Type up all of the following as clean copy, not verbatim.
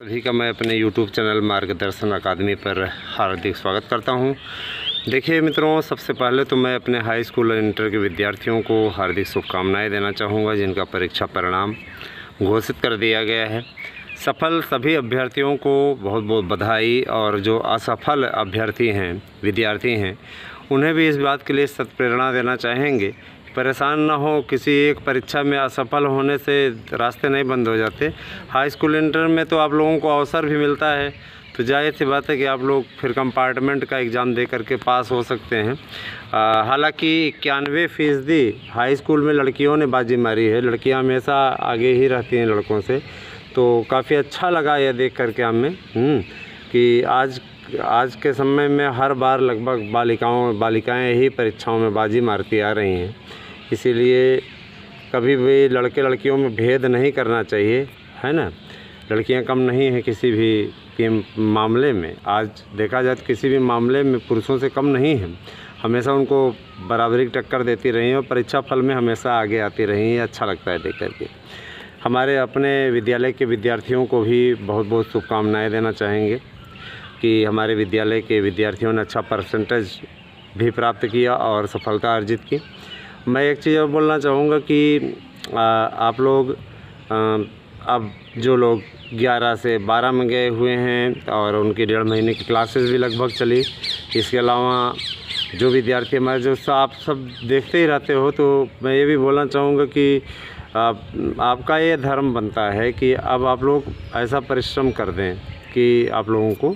सभी का मैं अपने YouTube चैनल मार्गदर्शन अकादमी पर हार्दिक स्वागत करता हूं। देखिए मित्रों, सबसे पहले तो मैं अपने हाई स्कूल और इंटर के विद्यार्थियों को हार्दिक शुभकामनाएं देना चाहूँगा जिनका परीक्षा परिणाम घोषित कर दिया गया है। सफल सभी अभ्यर्थियों को बहुत बहुत बधाई, और जो असफल अभ्यर्थी हैं, विद्यार्थी हैं, उन्हें भी इस बात के लिए सत्प्रेरणा देना चाहेंगे। परेशान ना हो, किसी एक परीक्षा में असफल होने से रास्ते नहीं बंद हो जाते। हाई स्कूल इंटर में तो आप लोगों को अवसर भी मिलता है, तो जाहिर सी बात है कि आप लोग फिर कंपार्टमेंट का एग्ज़ाम दे करके पास हो सकते हैं। हालांकि 91% हाई स्कूल में लड़कियों ने बाजी मारी है। लड़कियां हमेशा आगे ही रहती हैं लड़कों से, तो काफ़ी अच्छा लगा यह देख करके हमें कि आज के समय में हर बार लगभग बालिकाएं ही परीक्षाओं में बाजी मारती आ रही हैं। इसीलिए कभी भी लड़के लड़कियों में भेद नहीं करना चाहिए, है ना। लड़कियां कम नहीं हैं किसी भी के मामले में। आज देखा जाए तो किसी भी मामले में पुरुषों से कम नहीं है। हमेशा उनको बराबरी की टक्कर देती रही हैं और परीक्षा फल में हमेशा आगे आती रही हैं। अच्छा लगता है देख करके। हमारे अपने विद्यालय के विद्यार्थियों को भी बहुत बहुत शुभकामनाएँ देना चाहेंगे कि हमारे विद्यालय के विद्यार्थियों ने अच्छा परसेंटेज भी प्राप्त किया और सफलता अर्जित की। मैं एक चीज़ और बोलना चाहूँगा कि आप लोग अब जो लोग 11 से 12 में गए हुए हैं और उनकी 1.5 महीने की क्लासेस भी लगभग चली। इसके अलावा जो विद्यार्थी हमारे जो आप सब देखते ही रहते हो, तो मैं ये भी बोलना चाहूँगा कि आपका ये धर्म बनता है कि अब आप लोग ऐसा परिश्रम कर दें कि आप लोगों को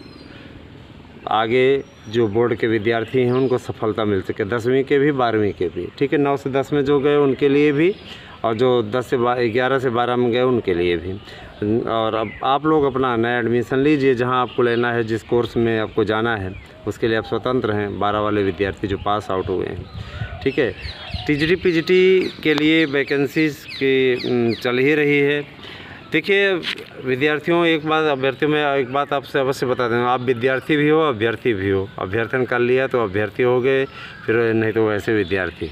आगे जो बोर्ड के विद्यार्थी हैं उनको सफलता मिल सके, 10वीं के भी 12वीं के भी। ठीक है, 9 से 10 में जो गए उनके लिए भी, और जो 11 से 12 में गए उनके लिए भी। और अब आप लोग अपना नया एडमिशन लीजिए जहां आपको लेना है, जिस कोर्स में आपको जाना है उसके लिए आप स्वतंत्र हैं। 12 वाले विद्यार्थी जो पास आउट हुए हैं, ठीक है। टीजीटी पीजीटी के लिए वैकेंसीज़ की चल ही रही है। देखिए विद्यार्थियों, अभ्यर्थियों में एक बात आपसे अवश्य बता दें, आप विद्यार्थी भी हो, अभ्यर्थी भी हो। अभ्यर्थन कर लिया तो अभ्यर्थी हो गए, फिर नहीं तो वैसे विद्यार्थी।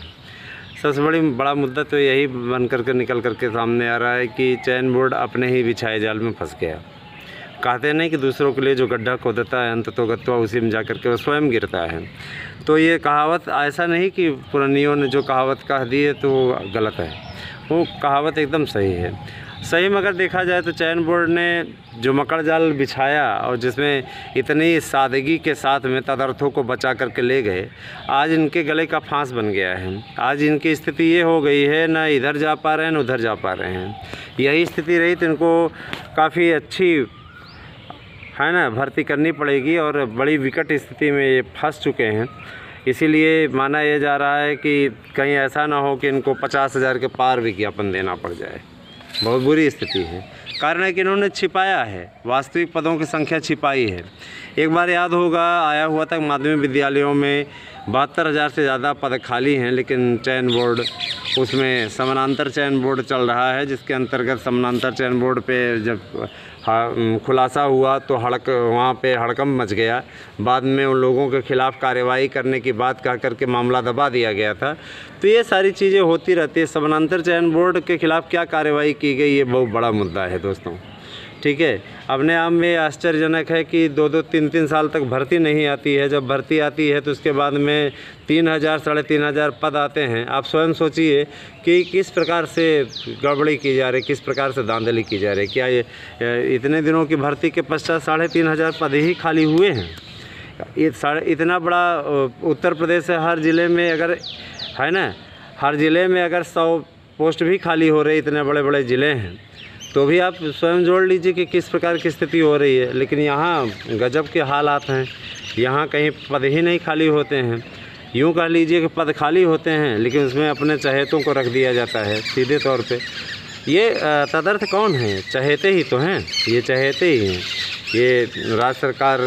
सबसे बड़ा मुद्दा तो यही बन करके निकल करके सामने आ रहा है कि चयन बोर्ड अपने ही बिछाए जाल में फंस गया। कहते नहीं कि दूसरों के लिए जो गड्ढा खोदता है अंततोगत्वा उसी में जा करके वो स्वयं गिरता है। तो ये कहावत ऐसा नहीं कि पुरानियों ने जो कहावत कह दी है तो गलत है, वो कहावत एकदम सही है। सही में अगर देखा जाए तो चयन बोर्ड ने जो मकड़ जाल बिछाया और जिसमें इतनी सादगी के साथ में तदर्थों को बचा करके ले गए, आज इनके गले का फांस बन गया है। आज इनकी स्थिति ये हो गई है, ना इधर जा पा रहे हैं ना उधर जा पा रहे हैं। यही स्थिति रही तो इनको काफ़ी अच्छी, है ना, भर्ती करनी पड़ेगी और बड़ी विकट स्थिति में ये फंस चुके हैं। इसीलिए माना यह जा रहा है कि कहीं ऐसा ना हो कि इनको 50,000 के पार विज्ञापन देना पड़ जाए। बहुत बुरी स्थिति है। कारण है कि इन्होंने छिपाया है, वास्तविक पदों की संख्या छिपाई है। एक बार याद होगा, आया हुआ तक माध्यमिक विद्यालयों में 72,000 से ज़्यादा पद खाली हैं, लेकिन चयन बोर्ड उसमें समानांतर चयन बोर्ड चल रहा है, जिसके अंतर्गत समानांतर चयन बोर्ड पे जब खुलासा हुआ तो वहाँ पे हड़कंप मच गया। बाद में उन लोगों के खिलाफ़ कार्रवाई करने की बात कह करके मामला दबा दिया गया था। तो ये सारी चीज़ें होती रहती है। समानांतर चयन बोर्ड के खिलाफ़ क्या कार्रवाई की गई, ये बहुत बड़ा मुद्दा है दोस्तों। ठीक है, अपने आप में आश्चर्यजनक है कि 2-2, 3-3 साल तक भर्ती नहीं आती है। जब भर्ती आती है तो उसके बाद में 3,000, 3,500 पद आते हैं। आप स्वयं सोचिए कि किस प्रकार से गड़बड़ी की जा रही, किस प्रकार से धांधली की जा रही। क्या ये इतने दिनों की भर्ती के पश्चात 3,500 पद ही खाली हुए हैं? इतना बड़ा उत्तर प्रदेश है, हर ज़िले में अगर, है ना, हर ज़िले में अगर 100 पोस्ट भी खाली हो रही, इतने बड़े बड़े ज़िले हैं, तो भी आप स्वयं जोड़ लीजिए कि किस प्रकार की स्थिति हो रही है। लेकिन यहाँ गजब के हालात हैं। यहाँ कहीं पद ही नहीं खाली होते हैं। यूँ कह लीजिए कि पद खाली होते हैं, लेकिन उसमें अपने चहेतों को रख दिया जाता है सीधे तौर पे। ये तदर्थ कौन है? चहेते ही तो हैं, ये चहेते ही हैं। ये राज्य सरकार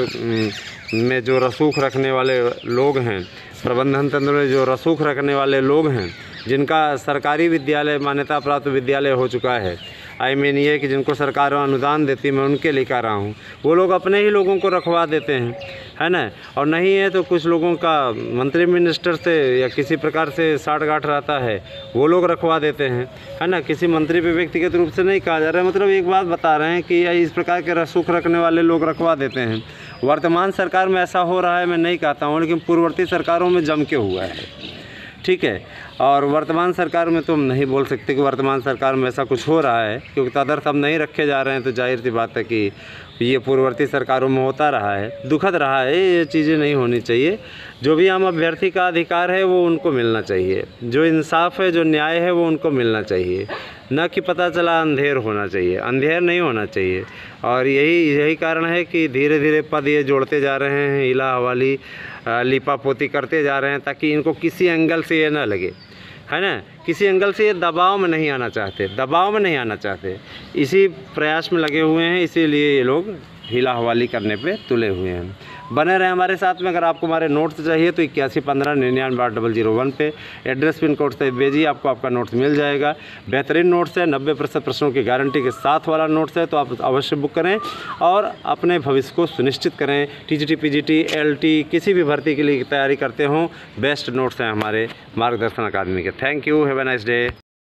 में जो रसूख रखने वाले लोग हैं, प्रबंधन तंत्र में जो रसूख रखने वाले लोग हैं, जिनका सरकारी विद्यालय मान्यता प्राप्त विद्यालय हो चुका है, ये कि जिनको सरकार अनुदान देती, मैं उनके लेकर रहा हूँ, वो लोग अपने ही लोगों को रखवा देते हैं, है ना। और नहीं है तो कुछ लोगों का मंत्री मिनिस्टर से या किसी प्रकार से साठ गांठ रहता है, वो लोग रखवा देते हैं, है ना। किसी मंत्री पे व्यक्तिगत रूप से नहीं कहा जा रहा है, मतलब एक बात बता रहे हैं कि इस प्रकार के रसूख रखने वाले लोग रखवा देते हैं। वर्तमान सरकार में ऐसा हो रहा है मैं नहीं कहता हूँ, लेकिन पूर्ववर्ती सरकारों में जम के हुआ है, ठीक है। और वर्तमान सरकार में तो हम नहीं बोल सकते कि वर्तमान सरकार में ऐसा कुछ हो रहा है, क्योंकि तदर्थ अब नहीं रखे जा रहे हैं, तो जाहिर सी बात है कि ये पूर्ववर्ती सरकारों में होता रहा है, दुखद रहा है, ये चीज़ें नहीं होनी चाहिए। जो भी आम अभ्यर्थी का अधिकार है वो उनको मिलना चाहिए, जो इंसाफ है, जो न्याय है वो उनको मिलना चाहिए, न कि पता चला अंधेर होना चाहिए, अंधेर नहीं होना चाहिए। और यही कारण है कि धीरे धीरे पद ये जोड़ते जा रहे हैं, हिला हवाली लिपापोती करते जा रहे हैं, ताकि इनको किसी एंगल से ये ना लगे, है ना, किसी एंगल से ये दबाव में नहीं आना चाहते, इसी प्रयास में लगे हुए हैं। इसीलिए ये लोग हिला हवाली करने पे तुले हुए हैं। बने रहे हमारे साथ में। अगर आपको हमारे नोट्स चाहिए तो 8115998001 पे एड्रेस पिन कोड से भेजिए, आपको आपका नोट्स मिल जाएगा। बेहतरीन नोट्स है, 90% प्रश्नों की गारंटी के साथ वाला नोट्स है, तो आप अवश्य बुक करें और अपने भविष्य को सुनिश्चित करें। टीजीटी, पीजीटी, एलटी किसी भी भर्ती के लिए तैयारी करते हों, बेस्ट नोट्स हैं हमारे मार्गदर्शन अकादमी के। Thank you, have a nice day.